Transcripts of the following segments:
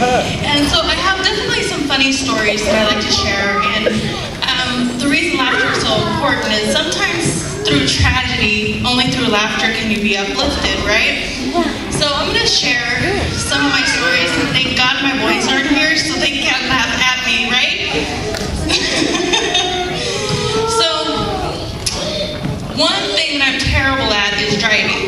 And so I have definitely some funny stories that I like to share. And the reason laughter is so important is sometimes through tragedy, only through laughter can you be uplifted, right? So I'm going to share some of my stories, and thank God my boys aren't here so they can't laugh at me, right? So, one thing that I'm terrible at is driving.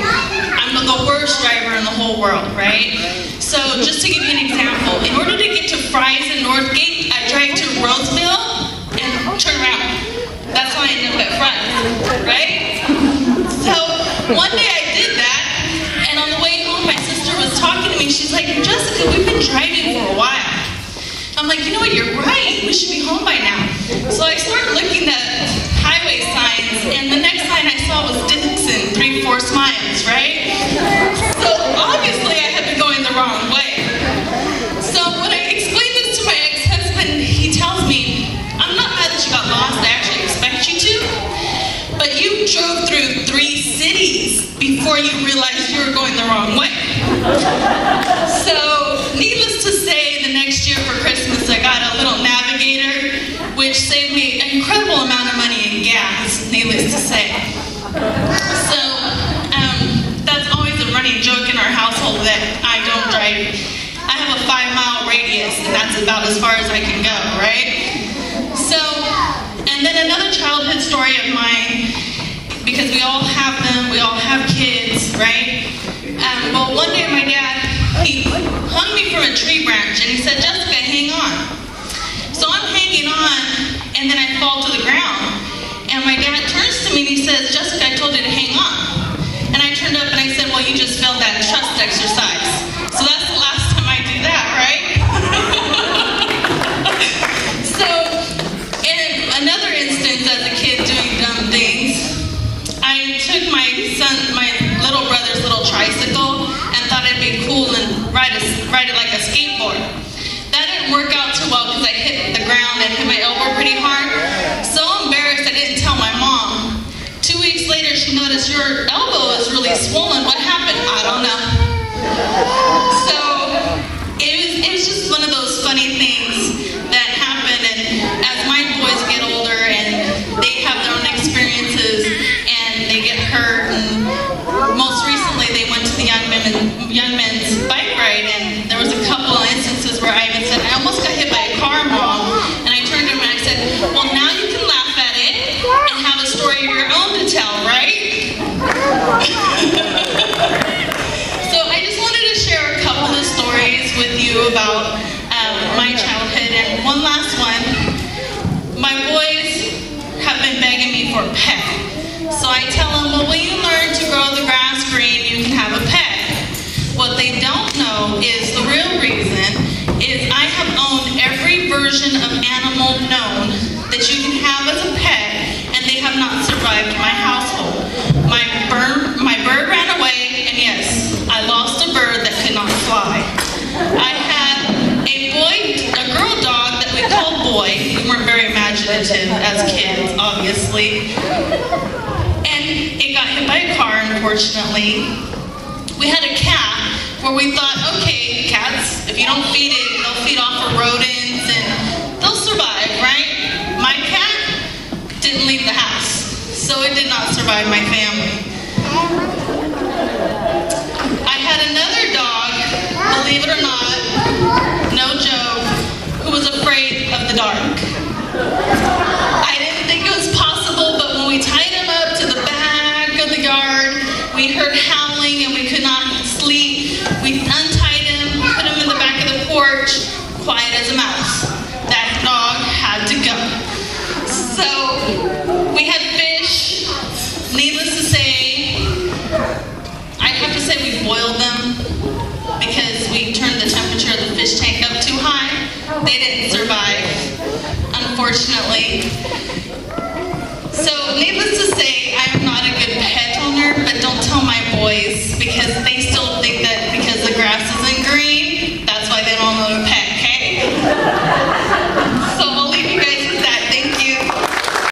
I'm the worst driver in the whole world, right? So just to give you an example, in order to get to Fry's and Northgate, I drive to Roseville and turn around. That's why I end up at Fry's, right? So one day I did that, and on the way home my sister was talking to me. She's like, Jessica, we've been driving for a while. I'm like, you know what, you're right, we should be home by now. So I started looking at highway signs, and the next sign I saw was Dixon, 3-4 Smiles, right? So obviously I had been going the wrong way. So when I explained this to my ex-husband, he tells me, I'm not mad that you got lost, I actually expect you to, but you drove through 3 cities before you realized you were going the wrong way. So needless to say, the next year for Christmas I got a little Navigator, which saved me an incredible amount of money in gas, needless to say. So that's always a running joke in our household that I don't drive. I have a 5-mile radius, and that's about as far as I can go, right? So, and then another childhood story of mine, because we all have them, we all have kids, right? Well, one day my dad, he hung me from a tree branch, and he said, Jessica, hang on. So I'm hanging on, and then I fall to the ground. And my dad turns to me and he says, Jessica, I told you to hang on. And I turned up and I said, well, you just failed that trust exercise. So that's the last time I do that, right? So, in another instance as a kid doing dumb things, I took my little brother's little tricycle and thought it'd be cool and ride it like a skateboard. That didn't work out too well because I hit the ground and hit my elbow pretty hard. So embarrassed I didn't tell my mom. 2 weeks later she noticed, your elbow is really swollen. What happened? I don't know. So it was just one of those funny things that happen, and as my boys get older and they have their own experiences and they get hurt, and most recently they went to the young men's bike ride, and there was a couple of instances where I even said, I almost got hit by a car, Mom. And I turned to him and I said, well, now you can laugh at it and have a story of your own to tell, right? So I just wanted to share a couple of stories with you about my childhood. And one last one. My boys have been begging me for a pet. So I tell them, well, when you learn to grow the grass green, you can have a pet. What they don't know is the real reason is I have owned every version of animal known that you can have as a pet, and they have not survived my household. My bird ran away, and yes, I lost a bird that could not fly. I had a girl dog that we called Boy. We weren't very imaginative as kids, obviously. And it got hit by a car, unfortunately. We had a cat where we thought, okay, cats, if you don't feed it, they'll feed off of rodents and they'll survive, right? My cat didn't leave the house, so it did not survive my family. I had another dog, believe it or not, no joke, who was afraid of the dark. I didn't think it was possible, but when we tied him up to the back of the yard, we heard howling and we could not sleep. We untied him, put him in the back of the porch, quiet as a mouse. That dog had to go. So we had fish. Needless to say, I have to say we boiled them because we turned the temperature of the fish tank up too high. They didn't survive, unfortunately. So needless to